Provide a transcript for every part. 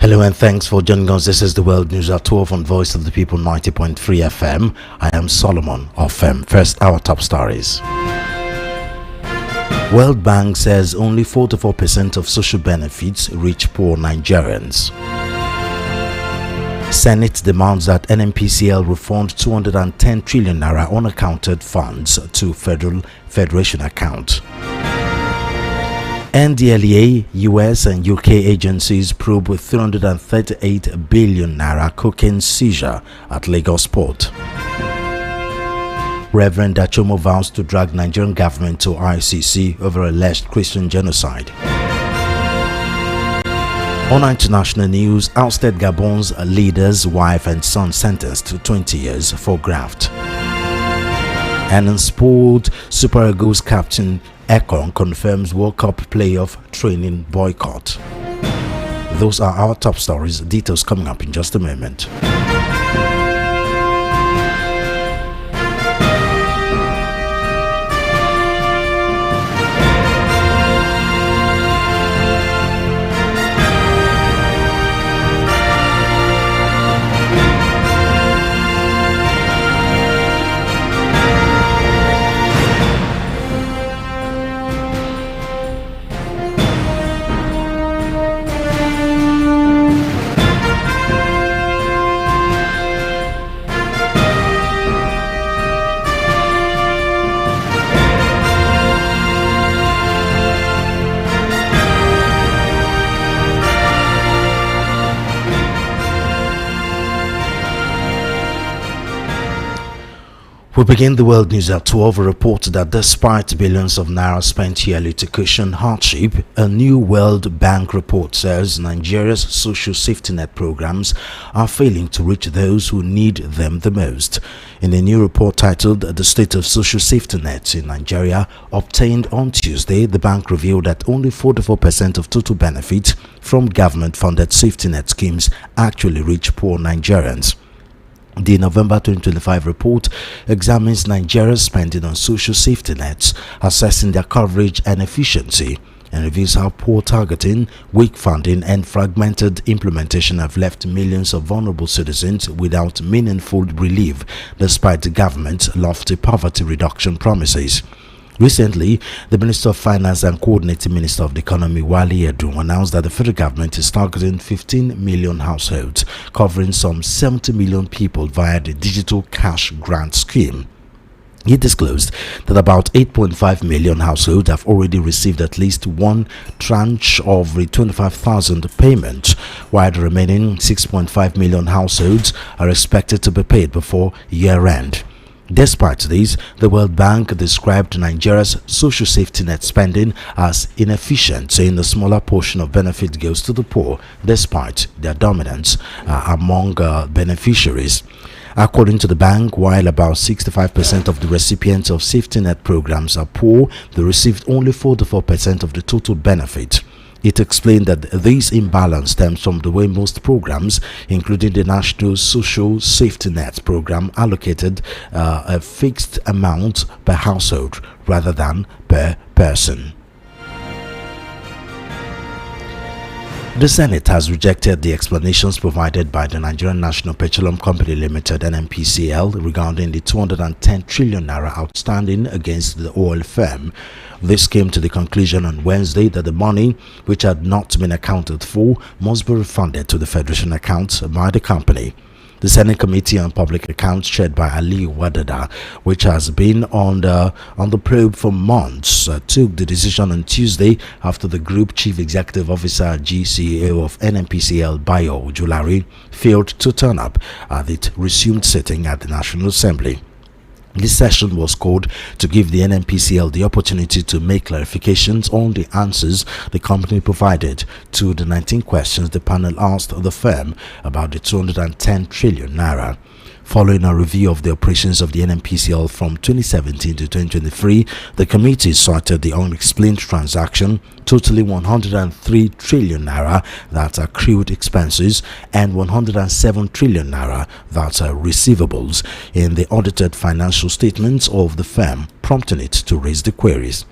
Hello and thanks for joining us. This is the World News at 12 on Voice of the People 90.3 FM. I am Solomon of First, our top stories. World Bank says only 44% of social benefits reach poor Nigerians. Senate demands that NNPCL refund 210 trillion naira unaccounted funds to Federation account. NDLEA, US and UK agencies probe with 338 billion naira cocaine seizure at Lagos port. Reverend Achomo vows to drag Nigerian government to ICC over alleged Christian genocide. On international news, ousted Gabon's leader's wife and son sentenced to 20 years for graft. And in sport, Super Eagles captain Ekong confirms World Cup playoff training boycott. Those are our top stories. Details coming up in just a moment. We begin the world news at 12. A report that despite billions of naira spent yearly to cushion hardship, a new World Bank report says Nigeria's social safety net programs are failing to reach those who need them the most. In a new report titled The State of Social Safety Nets in Nigeria, obtained on Tuesday, the bank revealed that only 44% of total benefits from government-funded safety net schemes actually reach poor Nigerians. The November 2025 report examines Nigeria's spending on social safety nets, assessing their coverage and efficiency, and reveals how poor targeting, weak funding, and fragmented implementation have left millions of vulnerable citizens without meaningful relief, despite the government's lofty poverty reduction promises. Recently, the Minister of Finance and Coordinating Minister of the Economy, Wale Edun, announced that the federal government is targeting 15 million households, covering some 70 million people via the Digital Cash Grant Scheme. He disclosed that about 8.5 million households have already received at least one tranche of the 25,000 payment, while the remaining 6.5 million households are expected to be paid before year-end. Despite this, the World Bank described Nigeria's social safety net spending as inefficient, saying a smaller portion of benefit goes to the poor, despite their dominance among beneficiaries. According to the bank, while about 65% of the recipients of safety net programs are poor, they received only 44% of the total benefit. It explained that this imbalance stems from the way most programs, including the National Social Safety Net program, allocated a fixed amount per household rather than per person. The Senate has rejected the explanations provided by the Nigerian National Petroleum Company Limited (NNPCL) regarding the 210 trillion naira outstanding against the oil firm. This came to the conclusion on Wednesday that the money, which had not been accounted for, must be refunded to the Federation account by the company. The Senate Committee on Public Accounts, chaired by Ali Wadada, which has been on the probe for months, took the decision on Tuesday after the Group Chief Executive Officer (GCEO) of NNPCL, Bayo Julari, failed to turn up at the resumed sitting at the National Assembly. This session was called to give the NNPCL the opportunity to make clarifications on the answers the company provided to the 19 questions the panel asked the firm about the 210 trillion naira. Following a review of the operations of the NNPCL from 2017 to 2023, the committee cited the unexplained transaction totaling 103 trillion naira that are accrued expenses and 107 trillion naira that are receivables in the audited financial statements of the firm, prompting it to raise the queries.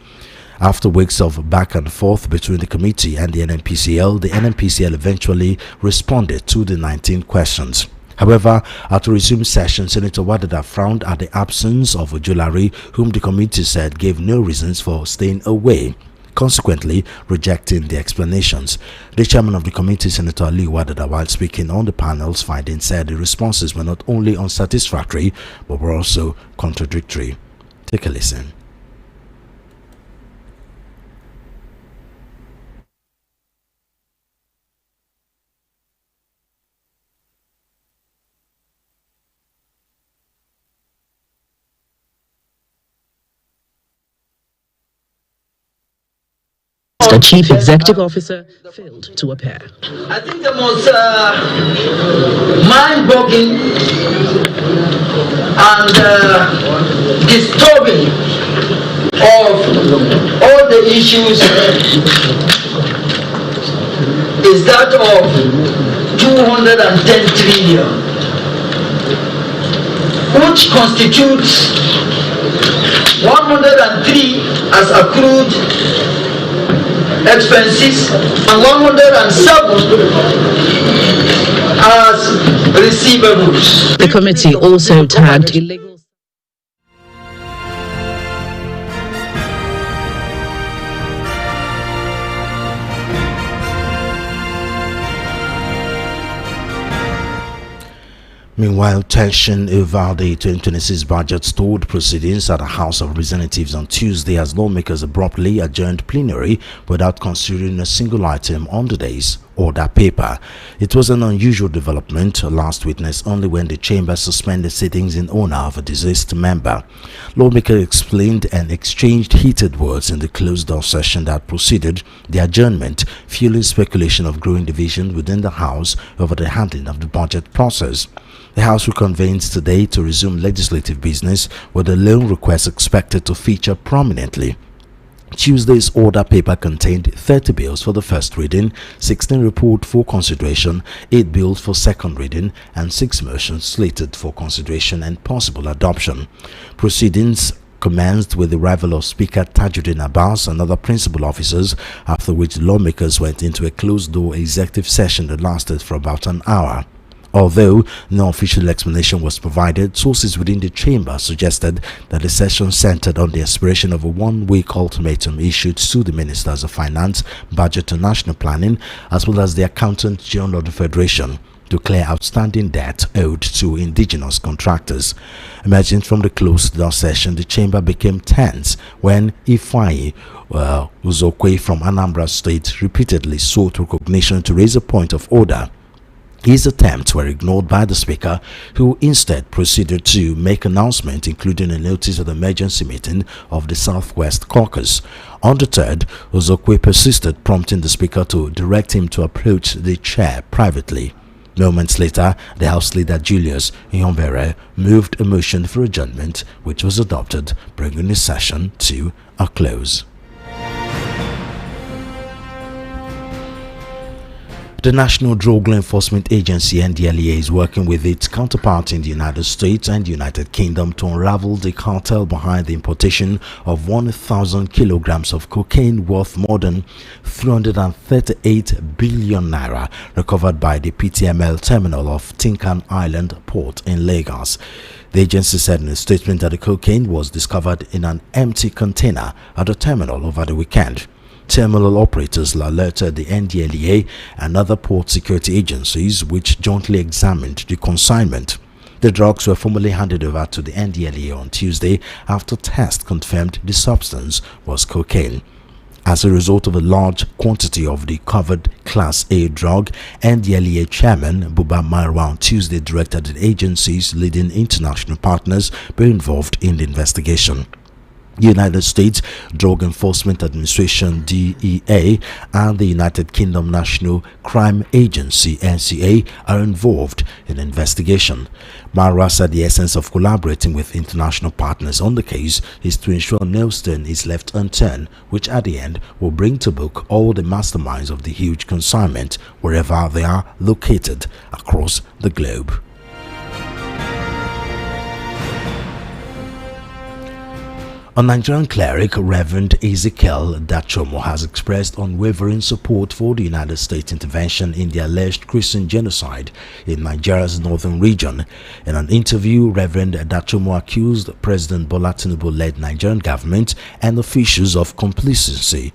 After weeks of back and forth between the committee and the NNPCL eventually responded to the 19 questions. However, at the resumed session, Senator Wadada frowned at the absence of Ojulari, whom the committee said gave no reasons for staying away, consequently rejecting the explanations. The chairman of the committee, Senator Ali Wadada, while speaking on the panel's findings, said the responses were not only unsatisfactory but were also contradictory. Take a listen. The chief executive officer failed to appear. I think the most mind-boggling and disturbing of all the issues is that of 210 trillion, which constitutes 103 as accrued expenses and 107 as receivables. The committee also tagged illegal. Meanwhile, tension over the 2026 budget stalled proceedings at the House of Representatives on Tuesday as lawmakers abruptly adjourned plenary without considering a single item on the day's order paper. It was an unusual development, last witnessed only when the chamber suspended sittings in honor of a deceased member. Lawmakers explained and exchanged heated words in the closed-door session that preceded the adjournment, fueling speculation of growing division within the House over the handling of the budget process. The House reconvenes today to resume legislative business, with the loan request expected to feature prominently. Tuesday's order paper contained 30 bills for the first reading, 16 reports for consideration, 8 bills for second reading, and 6 motions slated for consideration and possible adoption. Proceedings commenced with the arrival of Speaker Tajuddin Abbas and other principal officers, after which lawmakers went into a closed-door executive session that lasted for about an hour. Although no official explanation was provided, sources within the chamber suggested that the session centered on the expiration of a one-week ultimatum issued to the Ministers of Finance, Budget and National Planning, as well as the Accountant General of the Federation, to clear outstanding debt owed to indigenous contractors. Emerging from the closed-door session, the chamber became tense when Ifeanyi Uzokwe from Anambra State repeatedly sought recognition to raise a point of order. His attempts were ignored by the Speaker, who instead proceeded to make announcements, including a notice of the emergency meeting of the Southwest Caucus. Undeterred, Uzokwe persisted, prompting the Speaker to direct him to approach the chair privately. Moments later, the House Leader Julius Nyombere moved a motion for adjournment, which was adopted, bringing the session to a close. The National Drug Law Enforcement Agency (NDLEA) is working with its counterpart in the United States and United Kingdom to unravel the cartel behind the importation of 1,000 kilograms of cocaine worth more than 338 billion naira recovered by the PTML terminal of Tinkan Island Port in Lagos. The agency said in a statement that the cocaine was discovered in an empty container at the terminal over the weekend. Terminal operators alerted the NDLEA and other port security agencies, which jointly examined the consignment. The drugs were formally handed over to the NDLEA on Tuesday after tests confirmed the substance was cocaine. As a result of a large quantity of the covered Class A drug, NDLEA Chairman Buba Marwa on Tuesday directed the agency's leading international partners be involved in the investigation. The United States Drug Enforcement Administration (DEA) and the United Kingdom National Crime Agency (NCA) are involved in the investigation. Marwa said the essence of collaborating with international partners on the case is to ensure no stone is left unturned, which at the end will bring to book all the masterminds of the huge consignment wherever they are located across the globe. A Nigerian cleric, Reverend Ezekiel Dachomo, has expressed unwavering support for the United States intervention in the alleged Christian genocide in Nigeria's northern region. In an interview, Reverend Dachomo accused President Bola Tinubu-led Nigerian government and officials of complicity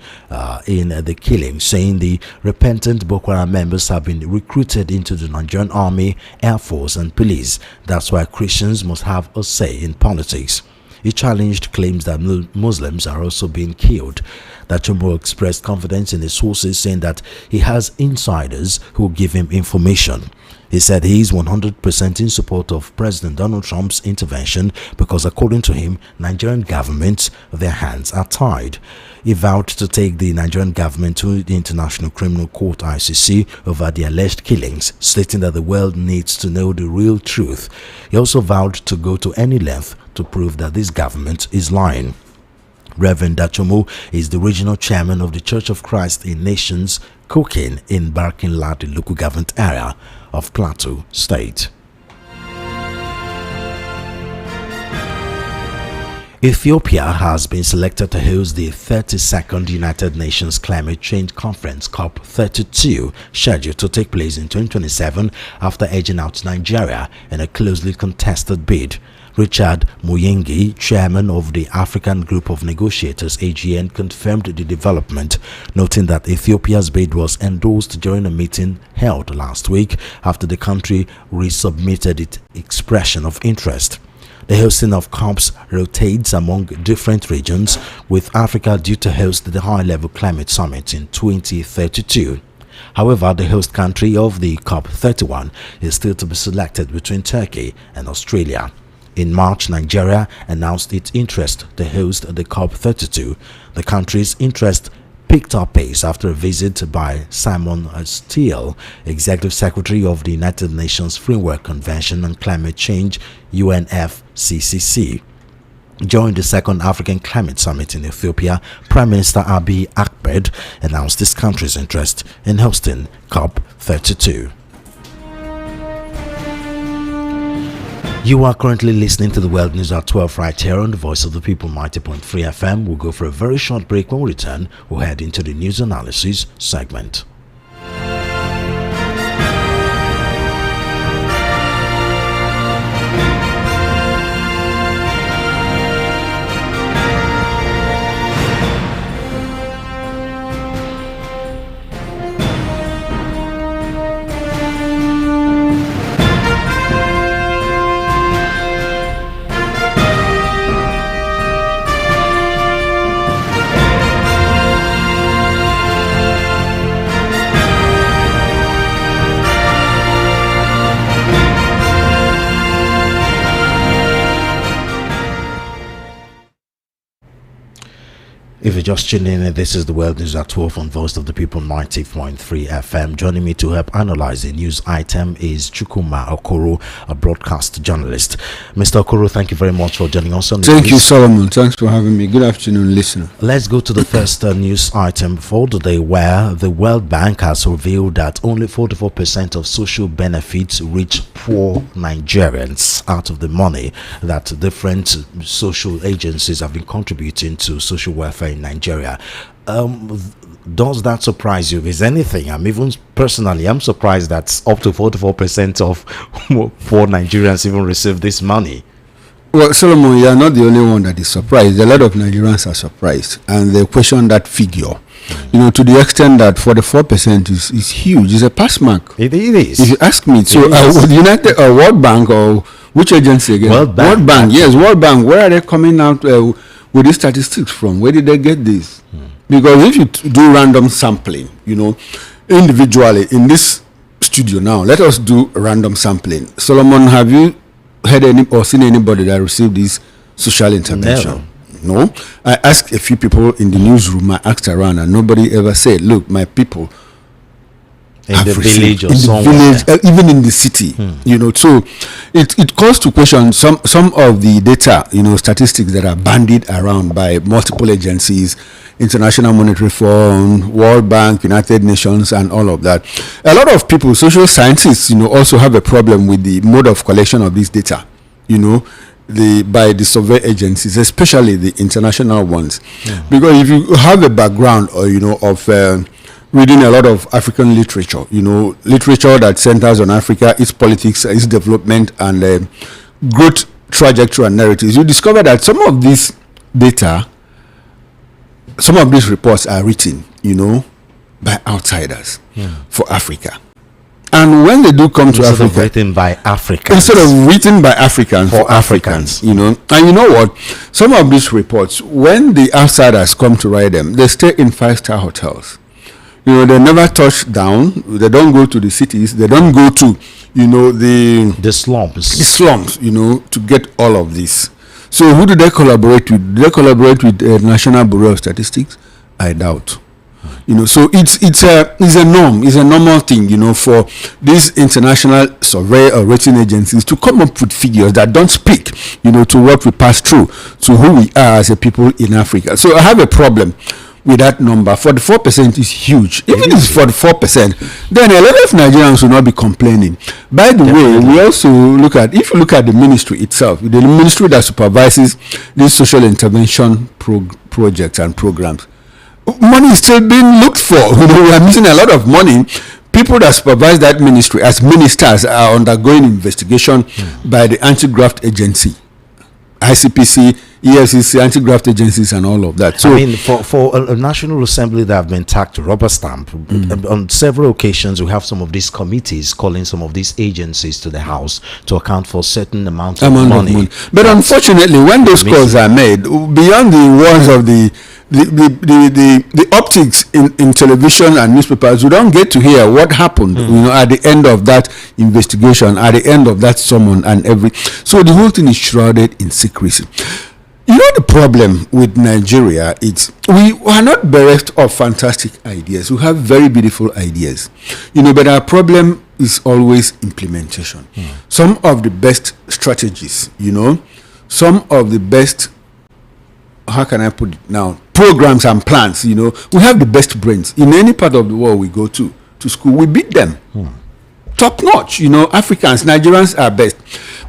in the killing, saying the repentant Boko Haram members have been recruited into the Nigerian army, air force and police. That's why Christians must have a say in politics. He challenged claims that Muslims are also being killed. Dachomo expressed confidence in his sources, saying that he has insiders who give him information. He said he is 100% in support of President Donald Trump's intervention because, according to him, Nigerian government, their hands are tied. He vowed to take the Nigerian government to the International Criminal Court (ICC) over the alleged killings, stating that the world needs to know the real truth. He also vowed to go to any length to prove that this government is lying. Reverend Dachomo is the regional chairman of the Church of Christ in Nations, Kokin, in Barkin-Ladi local government area of Plateau State. Ethiopia has been selected to host the 32nd United Nations Climate Change Conference COP32, scheduled to take place in 2027 after edging out Nigeria in a closely contested bid. Richard Muyengi, chairman of the African Group of Negotiators (AGN), confirmed the development, noting that Ethiopia's bid was endorsed during a meeting held last week after the country resubmitted its expression of interest. The hosting of COPs rotates among different regions, with Africa due to host the high-level climate summit in 2032. However, the host country of the COP31 is still to be selected between Turkey and Australia. In March, Nigeria announced its interest to host the COP32. The country's interest picked up pace after a visit by Simon Steele, Executive Secretary of the United Nations Framework Convention on Climate Change (UNFCCC). During the second African Climate Summit in Ethiopia, Prime Minister Abiy Ahmed announced his country's interest in hosting COP32. You are currently listening to the World News at 12 right here on the Voice of the People 90.3 FM. We'll go for a very short break. When we return, we'll head into the news analysis segment. If you're just tuning in, this is the World News at 12 on Voice of the People 90.3 FM. Joining me to help analyze the news item is Chukwuma Okoro, a broadcast journalist. Mr. Okoro, thank you very much for joining us on the Thank you, Solomon. Thanks for having me. Good afternoon, listener. Let's go to the first news item for today, where the World Bank has revealed that only 44% of social benefits reach poor Nigerians out of the money that different social agencies have been contributing to social welfare in Nigeria. Does that surprise you? If there's anything, I'm surprised that up to 44% of poor Nigerians even receive this money. Well, Solomon, you are not the only one that is surprised. A lot of Nigerians are surprised, and they question that figure. You know, to the extent that 44% is huge. It's a pass mark. It is. If you ask me, so United World Bank, or which agency again? World Bank. Yes, World Bank. Where are they coming out with these statistics from? Where did they get this? Because if you do random sampling, you know, individually in this studio now, let us do random sampling. Solomon, have you heard any or seen anybody that received this social intervention? No. I asked a few people in the newsroom. I asked around, and nobody ever said, "Look, my people." In the village or in somewhere. the village, even in the city, you know. So it calls to question some of the data, you know, statistics that are bandied around by multiple agencies, International Monetary Fund, World Bank, United Nations, and all of that. A lot of people, social scientists, you know, also have a problem with the mode of collection of this data. You know, by the survey agencies, especially the international ones. Because if you have a background or of reading a lot of African literature, literature that centers on Africa, its politics, its development, and growth trajectory and narratives, you discover that some of this data, some of these reports are written, by outsiders for Africa. And when they do come to Instead Africa, of written by Africans. instead of written by Africans for Africans, and you know what? Some of these reports, when the outsiders come to write them, they stay in 5-star hotels. They never touch down. They don't go to the cities. They don't go to, the slums. The slums, to get all of this. So who do they collaborate with? Do they collaborate with the National Bureau of Statistics? I doubt. So it's a norm. It's a normal thing, for these international survey or rating agencies to come up with figures that don't speak, to what we pass through, to who we are as a people in Africa. So I have a problem with that number. 44% is huge. Even if it's 44%, then a lot of Nigerians will not be complaining. By the way, we also if you look at the ministry itself, the ministry that supervises these social intervention projects and programs, money is still being looked for. We are missing a lot of money. People that supervise that ministry as ministers are undergoing investigation by the anti-graft agency, ICPC, EFCC, anti-graft agencies, and all of that. So, for a National Assembly that have been tagged to rubber stamp, on several occasions, we have some of these committees calling some of these agencies to the House to account for certain amounts of money. But unfortunately, when those calls are made, beyond the words of the optics in television and newspapers, you don't get to hear what happened at the end of that investigation, at the end of that summon and so the whole thing is shrouded in secrecy. The problem with Nigeria is we are not bereft of fantastic ideas. We have very beautiful ideas, but our problem is always implementation. Some of the best strategies, some of the best, how can I put it now, programs and plans, we have the best brains. In any part of the world we go to school, we beat them. Top notch, Africans, Nigerians are best.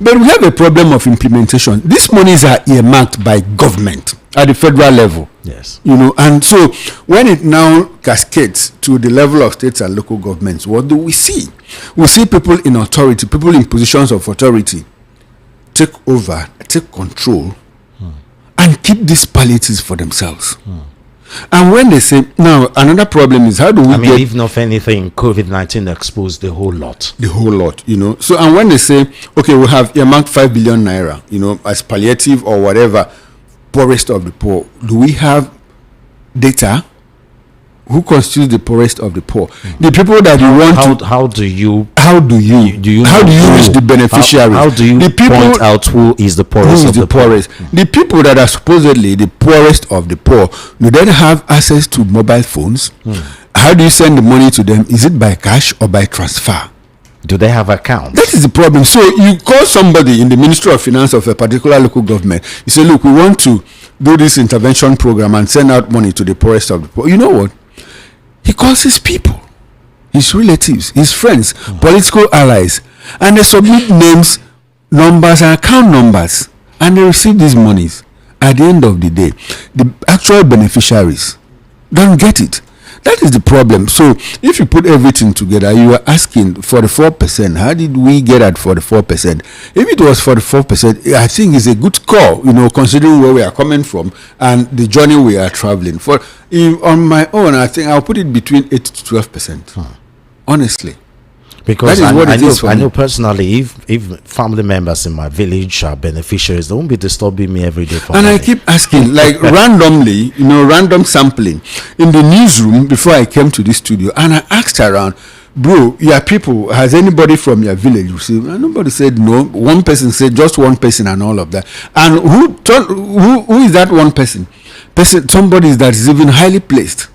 But we have a problem of implementation. These monies are earmarked by government at the federal level. Yes. And so when it now cascades to the level of states and local governments, what do we see? We see people in authority, people in positions of authority take over, take control, and keep these palliatives for themselves. And when they say, now another problem is how do we get, if not anything, COVID-19 exposed the whole lot. So, and when they say, okay, we have earmarked 5 billion naira, as palliative or whatever, poorest of the poor, do we have data? Who constitutes the poorest of the poor? The people that you want how do you reach the beneficiaries? How do you point out who is the poorest of the poorest? The people that are supposedly the poorest of the poor, do they have access to mobile phones? How do you send the money to them? Is it by cash or by transfer? Do they have accounts? That is the problem. So you call somebody in the Ministry of Finance of a particular local government. You say, look, we want to do this intervention program and send out money to the poorest of the poor. You know what? He calls his people, his relatives, his friends, political allies, and they submit names, numbers, and account numbers, and they receive these monies. At the end of the day, the actual beneficiaries don't get it. That is the problem. So if you put everything together, you are asking 44%. How did we get at 44%? If it was 44%, I think it's a good call, considering where we are coming from and the journey we are traveling. On my own, I think I'll put it between 8 to 12%. Honestly. Because I know personally, if family members in my village are beneficiaries, they won't be disturbing me every day for and money. I keep asking, like randomly, random sampling in the newsroom before I came to this studio, and I asked around, bro, your people, has anybody from your village received? And nobody said no. One person said just one person and all of that. And who is that one person? Somebody that is even highly placed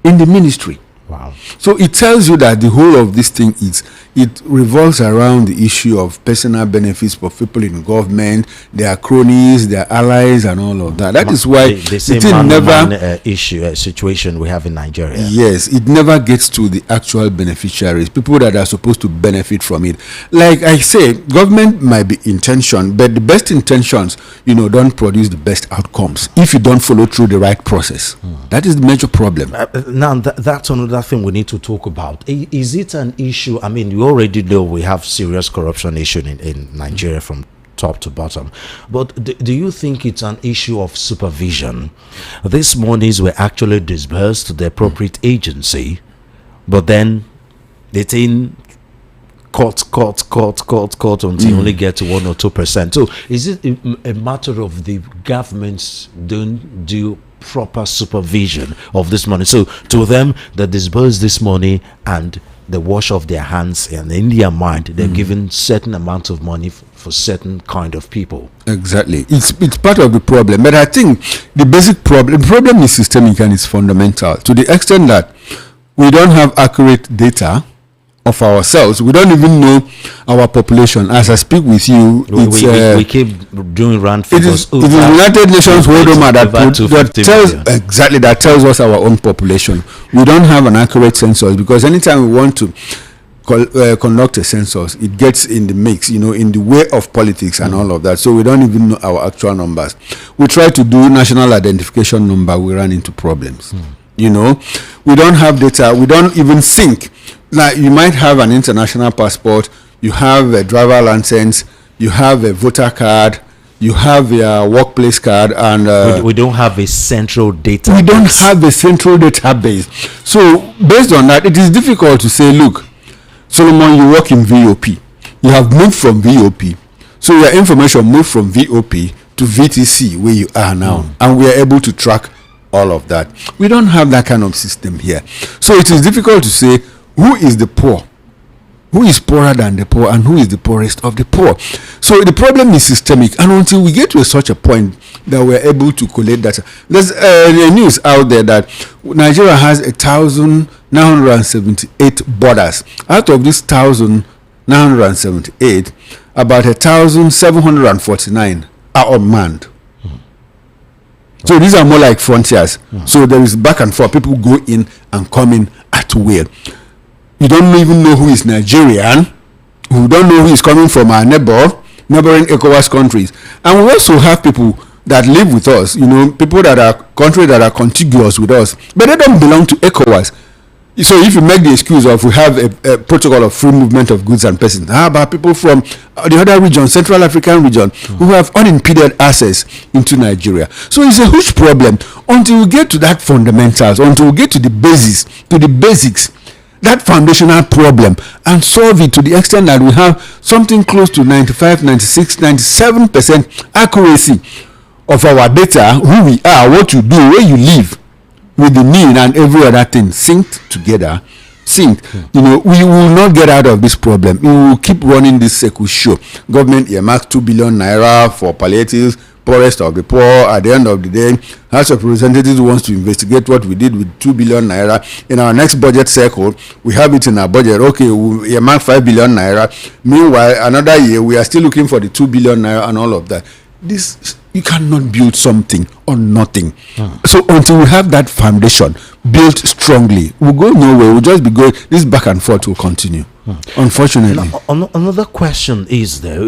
in the ministry. Wow. So it tells you that the whole of this thing is it revolves around the issue of personal benefits for people in government, their cronies, their allies, and all of that. That is why the same situation we have in Nigeria. Yes, it never gets to the actual beneficiaries, people that are supposed to benefit from it. Like I say, government might be intention, but the best intentions, don't produce the best outcomes if you don't follow through the right process. That is the major problem. Now, that's another thing we need to talk about. Is it an issue? I mean, you already know we have serious corruption issue in Nigeria from top to bottom, but do you think it's an issue of supervision? These monies were actually disbursed to the appropriate agency, but then it's in cut until you only get to 1 or 2%. So is it a matter of the governments don't do proper supervision of this money? So to them, they disburse this money and they wash off their hands, and in their mind they're given certain amount of money for certain kind of people. Exactly, it's part of the problem. But I think the problem is systemic and it's fundamental to the extent that we don't have accurate data of ourselves. We don't even know our population. As I speak with you, we keep doing round figures. It is United Nations World that tells us our own population. We don't have an accurate census, because anytime we want to conduct a census, it gets in the mix, in the way of politics and all of that. So we don't even know our actual numbers. We try to do national identification number, we run into problems. We don't have data. We don't even sync. Like, you might have an international passport, you have a driver license, you have a voter card, you have a workplace card, and we don't have a central database. We don't have a central database. So based on that, it is difficult to say, look, Solomon, you work in VOP. You have moved from VOP. So your information moved from VOP to VTC, where you are now. And we are able to track all of that. We don't have that kind of system here. So it is difficult to say who is the poor, who is poorer than the poor, and who is the poorest of the poor. So the problem is systemic, and until we get to such a point that we're able to collect data. There's news out there that Nigeria has 1,978 borders. Out of these 1,978, about 1,749 are unmanned. So these are more like frontiers. So there is back and forth. People go in and come in at will. You don't even know who is Nigerian. We don't know who is coming from our neighboring ECOWAS countries. And we also have people that live with us, people that are countries that are contiguous with us, but they don't belong to ECOWAS. So if you make the excuse of we have a protocol of free movement of goods and persons, how about people from the other region, Central African region, who have unimpeded access into Nigeria? So it's a huge problem until we get to that fundamentals, until we get to the basics, that foundational problem, and solve it to the extent that we have something close to 95, 96, 97% accuracy of our data, who we are, what you do, where you live, with the need and every other thing synced together. We will not get out of this problem. We will keep running this circle show. Government earmarks 2 billion naira for palliatives, poorest of the poor. At the end of the day, House of Representatives wants to investigate what we did with 2 billion naira. In our next budget cycle, we have it in our budget. Okay, we earmark 5 billion naira. Meanwhile, another year, we are still looking for the 2 billion naira and all of that. You cannot build something on nothing. So until we have that foundation built strongly, we'll go nowhere. We'll just be going, this back and forth will continue. Unfortunately. Now, another question is the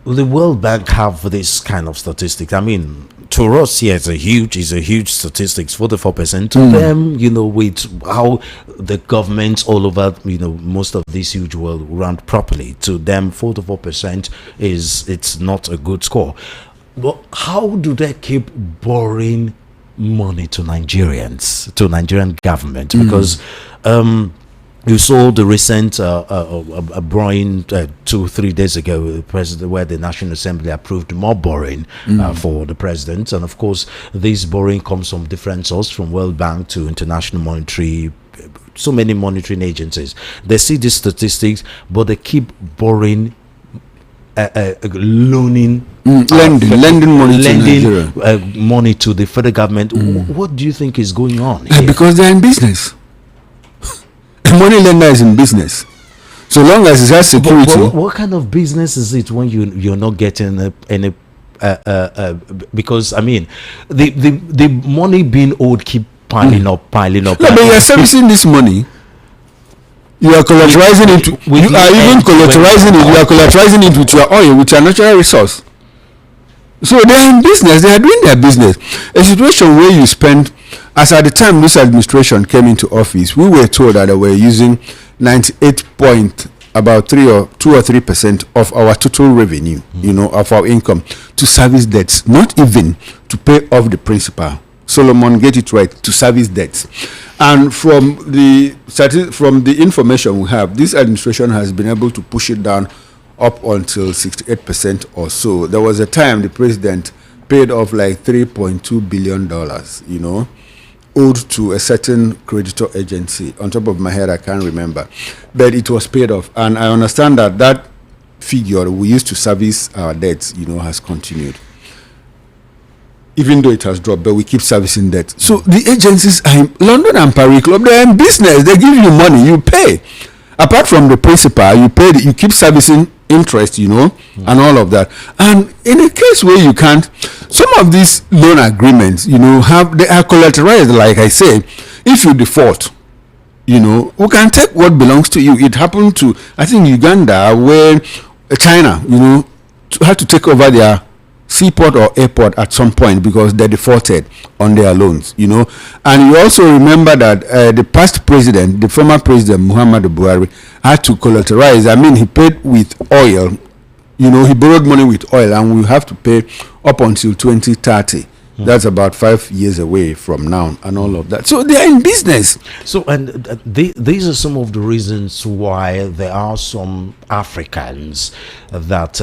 World Bank have this kind of statistics? I mean, to us here, it's a huge statistics, 44%. To them, with how the governments all over, most of this huge world run properly, to them, 44% it's not a good score. But how do they keep borrowing money to Nigerians, to Nigerian government? Because you saw the recent borrowing 2-3 days ago, the president, where the National Assembly approved more borrowing for the president, and of course, this borrowing comes from different sources, from World Bank to International Monetary, so many monitoring agencies. They see these statistics, but they keep borrowing, lending money to the federal government. What do you think is going on here? Because they're in business. Money lender is in business. So long as it has security. But what kind of business is it when you're not getting any? Because I mean, the money being owed keep piling up. No, but you are servicing this money. You are collateralizing it. You are even collateralizing it. You are collateralizing it with your oil, with your natural resource. So they are in business. They are doing their business. A situation where you spend, as at the time this administration came into office, we were told that they were using 98 point about 2 or 3% of our total revenue, of our income to service debts, not even to pay off the principal. Solomon, get it right, to service debts. And from the information we have, this administration has been able to push it down up until 68% or so. There was a time the president paid off like $3.2 billion, owed to a certain creditor agency. On top of my head, I can't remember. But it was paid off. And I understand that figure we used to service our debts, has continued. Even though it has dropped, but we keep servicing debt. So the agencies are in London and Paris Club, they're in business. They give you money, you pay. Apart from the principal, you keep servicing interest, and all of that. And in a case where you can't, some of these loan agreements, they are collateralized, like I say. If you default, we can take what belongs to you. It happened to, I think, Uganda, where China, had to take over their seaport or airport at some point because they defaulted on their loans, And you also remember that the past president, the former president, Muhammadu Buhari, had to collateralize. I mean, he paid with oil, he borrowed money with oil, and we have to pay up until 2030. That's about 5 years away from now, and all of that. So they are in business. So, and these are some of the reasons why there are some Africans that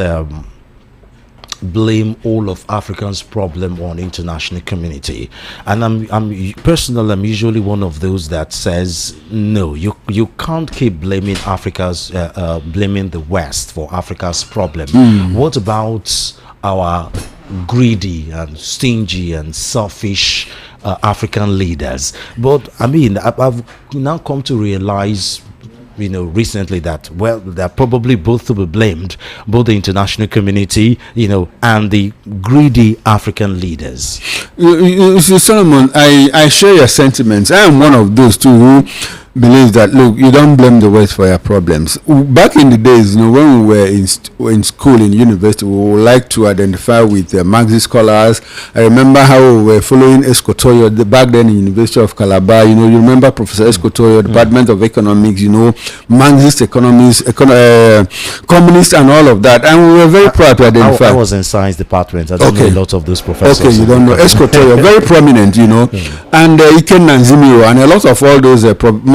blame all of Africans' problem on international community. And I'm usually one of those that says no, you can't keep blaming blaming the West for Africa's problem. What about our greedy and stingy and selfish African leaders? But I mean, I've now come to realize recently that, well, they're probably both to be blamed, both the international community, and the greedy African leaders. You see, Solomon, I share your sentiments. I am one of those too who believes that, look, you don't blame the West for your problems. Back in the days, when we were in school, in university, we would like to identify with Marxist scholars. I remember how we were following Escotoyo back then in University of Calabar. You remember Professor Escotoyo, Department of Economics, Marxist economists, communists, and all of that. And we were very proud to identify. I was in science department. I don't know a lot of those professors. Okay, you don't know. Escotoyo, very prominent, and Iken Nanzimiro, and a lot of all those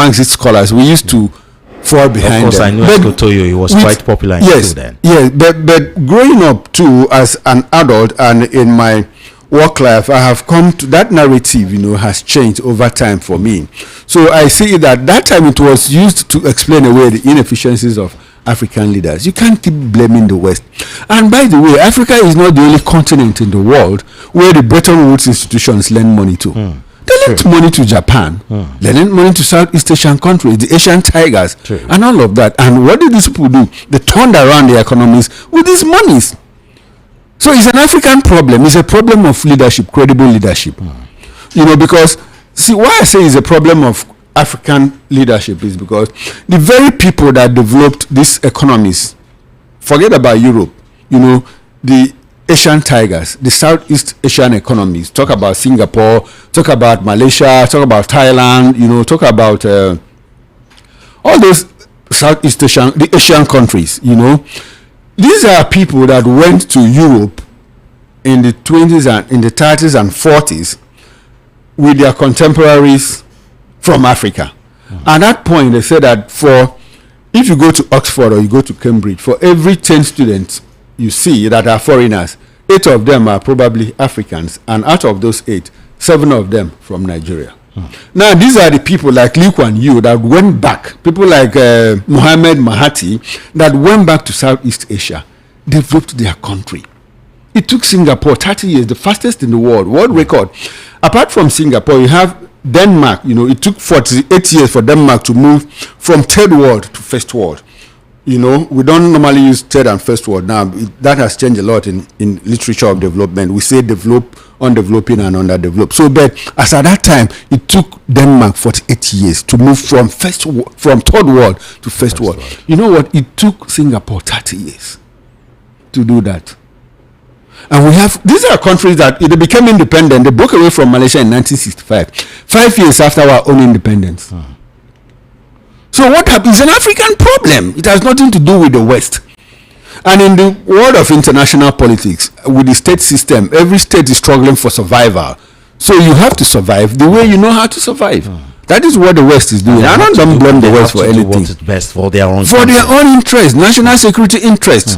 Marxist scholars, we used to fall behind. Of course, them. I know Escotoyo. He was quite popular in school then. Yes, but growing up too as an adult and in my work life, I have come to that narrative, has changed over time for me. So I see that time it was used to explain away the inefficiencies of African leaders. You can't keep blaming the West. And by the way, Africa is not the only continent in the world where the Bretton Woods institutions lend money to. They lent money to Japan. They lent money to Southeast Asian countries, the Asian tigers, and all of that. And what did these people do? They turned around the economies with these monies. So it's an African problem. It's a problem of leadership, credible leadership. Because, see, why I say it's a problem of African leadership is because the very people that developed these economies, forget about Europe, the Asian tigers, the Southeast Asian economies, talk about Singapore, talk about Malaysia, talk about Thailand, talk about all those Southeast Asian, the Asian countries, These are people that went to Europe in the 20s and in the 30s and 40s with their contemporaries from Africa. At that point, they said that if you go to Oxford or you go to Cambridge, for every 10 students you see that are foreigners, 8 of them are probably Africans, and out of those 8, 7 of them from Nigeria. Now, these are the people like Lee Kuan Yew that went back, people like Mohammed Mahathir that went back to Southeast Asia, developed their country. It took Singapore 30 years, the fastest in the world record. Apart from Singapore, you have Denmark. It took 48 years for Denmark to move from third world to first world. we don't normally use third and first word now. That has changed a lot in literature of development. We say develop, undeveloping, and underdeveloped. So, but as at that time, it took Denmark 48 years to move from third world to first world. You know what? It took Singapore 30 years to do that. And these are countries that they became independent. They broke away from Malaysia in 1965, 5 years after our own independence. So what happens is an African problem. It has nothing to do with the West. And in the world of international politics, with the state system, every state is struggling for survival. So you have to survive the way you know how to survive. That is what the West is doing. I don't blame the West for anything. What is best for their own interest, national security interests.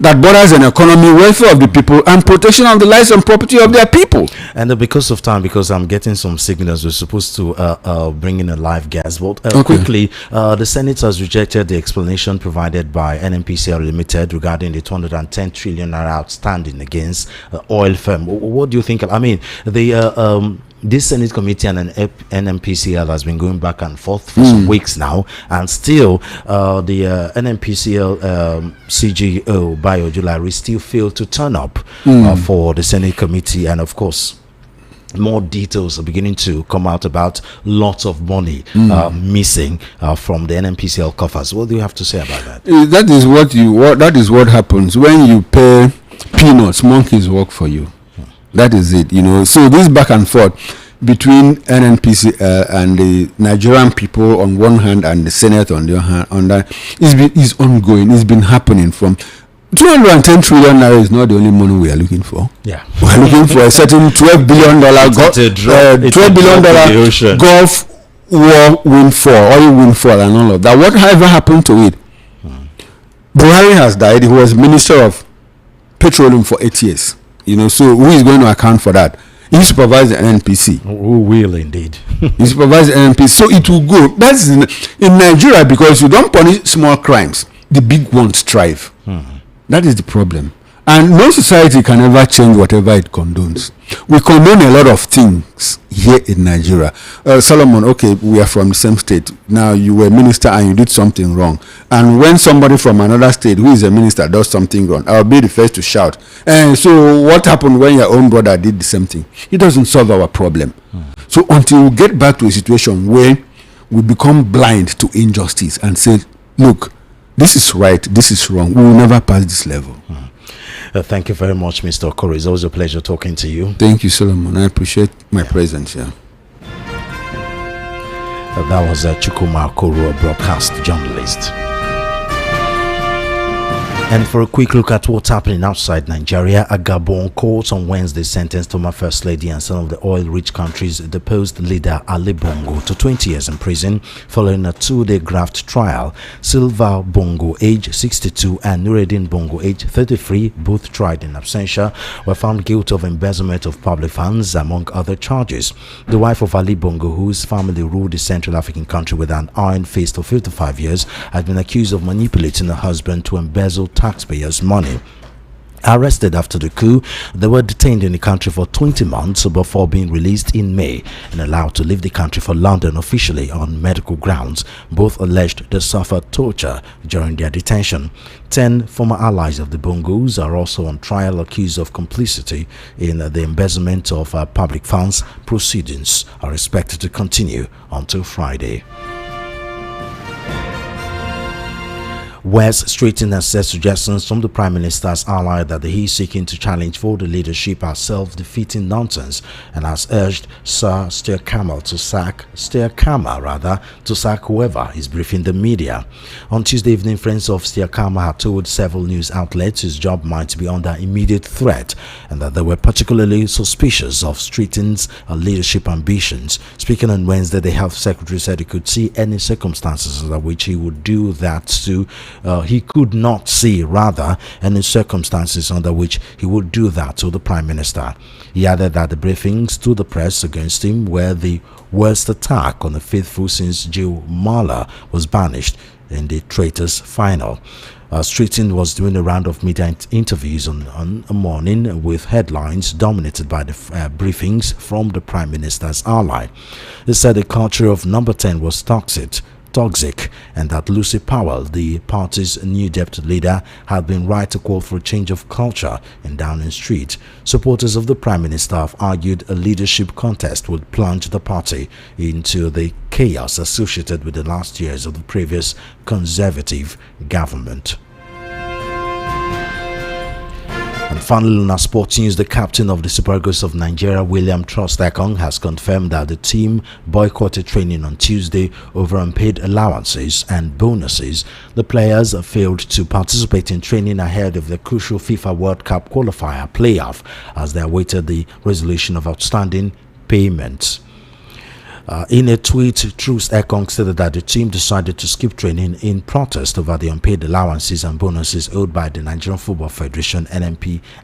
That borders on economy, welfare of the people, and protection of the lives and property of their people. And because of time, because I'm getting some signals, we're supposed to bring in a live guest. But quickly, the Senate has rejected the explanation provided by NNPCL Limited regarding the 210 trillion naira outstanding against oil firm. What do you think? I mean, this Senate committee and an NNPCL has been going back and forth for some weeks now, and still the NNPCL CGO Bayo Julari still failed to turn up for the Senate committee. And of course, more details are beginning to come out about lots of money missing from the NNPCL coffers. What do you have to say about that? That is what happens when you pay peanuts. Monkeys work for you. That is it, So this back and forth between NNPCL and the Nigerian people on one hand and the Senate on the other hand is ongoing. It's been happening from 210 trillion naira is not the only money we are looking for. Yeah, we are looking for a certain $12 billion Gulf War windfall, oil windfall, and all of that. Whatever happened to it? Buhari has died. He was Minister of Petroleum for 8 years. So who is going to account for that? He supervised the NNPC. Who will indeed? He supervised the NNPC. So it will go. That's in Nigeria, because you don't punish small crimes, the big ones thrive. That is the problem. And no society can ever change whatever it condones. We condone a lot of things here in Nigeria. Solomon, okay, we are from the same state. Now you were a minister and you did something wrong. And when somebody from another state who is a minister does something wrong, I'll be the first to shout. And so what happened when your own brother did the same thing? It doesn't solve our problem. So until we get back to a situation where we become blind to injustice and say, look, this is right, this is wrong, we will never pass this level. Thank you very much, Mr. Okoro. It's always a pleasure talking to you. Thank you, Solomon. I appreciate my presence here. That was Chukuma Okoro, a broadcast journalist. And for a quick look at what's happening outside Nigeria, a Gabon court on Wednesday sentenced former First Lady and son of the oil-rich country's deposed leader Ali Bongo to 20 years in prison following a 2-day graft trial. Silva Bongo, age 62, and Nureddin Bongo, age 33, both tried in absentia, were found guilty of embezzlement of public funds, among other charges. The wife of Ali Bongo, whose family ruled the Central African country with an iron fist for 55 years, has been accused of manipulating her husband to embezzle taxpayers' money. Arrested after the coup, they were detained in the country for 20 months before being released in May and allowed to leave the country for London officially on medical grounds. Both alleged they suffered torture during their detention. 10 former allies of the Bongos are also on trial, accused of complicity in the embezzlement of public funds. Proceedings are expected to continue until Friday. West Streeting has said suggestions from the Prime Minister's ally that he is seeking to challenge for the leadership are self-defeating nonsense, and has urged Sir Steer-Camer to sack whoever is briefing the media. On Tuesday evening, friends of Steer-Camer had told several news outlets his job might be under immediate threat and that they were particularly suspicious of Streeting's leadership ambitions. Speaking on Wednesday, the Health Secretary said he could see any circumstances under which he would do that to he could not see, rather, any circumstances under which he would do that to the Prime Minister. He added that the briefings to the press against him were the worst attack on the faithful since Jill Mahler was banished in the Traitors final. Streeting was doing a round of media interviews on a morning with headlines dominated by the briefings from the Prime Minister's ally. He said the culture of Number 10 was toxic toxic, and that Lucy Powell, the party's new deputy leader, had been right to call for a change of culture in Downing Street. Supporters of the Prime Minister have argued a leadership contest would plunge the party into the chaos associated with the last years of the previous Conservative government. And finally, on our sports news, the captain of the Super Eagles of Nigeria, William Trust-Ekong, has confirmed that the team boycotted training on Tuesday over unpaid allowances and bonuses. The players failed to participate in training ahead of the crucial FIFA World Cup qualifier playoff as they awaited the resolution of outstanding payments. In a tweet, Trust-Ekong stated that the team decided to skip training in protest over the unpaid allowances and bonuses owed by the Nigerian Football Federation NFF.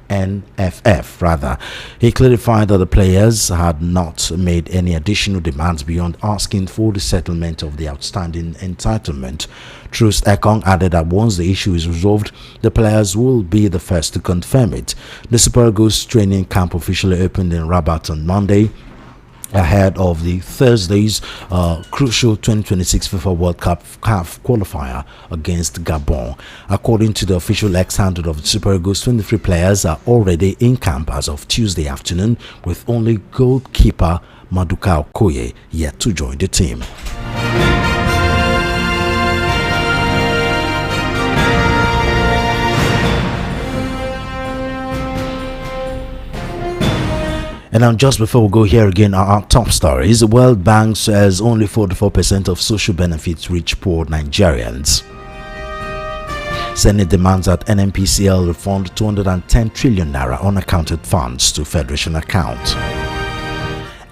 He clarified that the players had not made any additional demands beyond asking for the settlement of the outstanding entitlement. Trust-Ekong added that once the issue is resolved, the players will be the first to confirm it. The Super Eagles training camp officially opened in Rabat on Monday, ahead of the Thursday's crucial 2026 FIFA World Cup CAF qualifier against Gabon. According to the official X-handle of the Super Eagles, 23 players are already in camp as of Tuesday afternoon, with only goalkeeper Maduka Okoye yet to join the team. And now, just before we go, here again are our top stories. The World Bank says only 44% of social benefits reach poor Nigerians. Senate demands that NNPCL refund 210 trillion naira unaccounted funds to Federation account.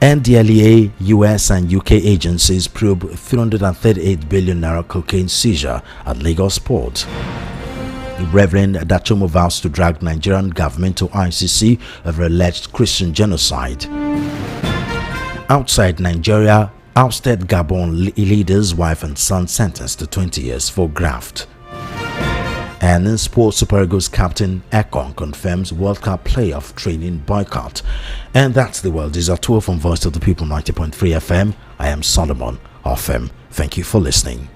NDLEA, US and UK agencies probe 338 billion naira cocaine seizure at Lagos port. Reverend Dachomo vows to drag Nigerian government to ICC over alleged Christian genocide. Outside Nigeria, ousted Gabon leader's wife and son sentenced to 20 years for graft. And in sports, Super Eagles captain Ekong confirms World Cup playoff training boycott. And that's the world. These are 12 from Voice of the People 90.3 FM. I am Solomon Offem. Thank you for listening.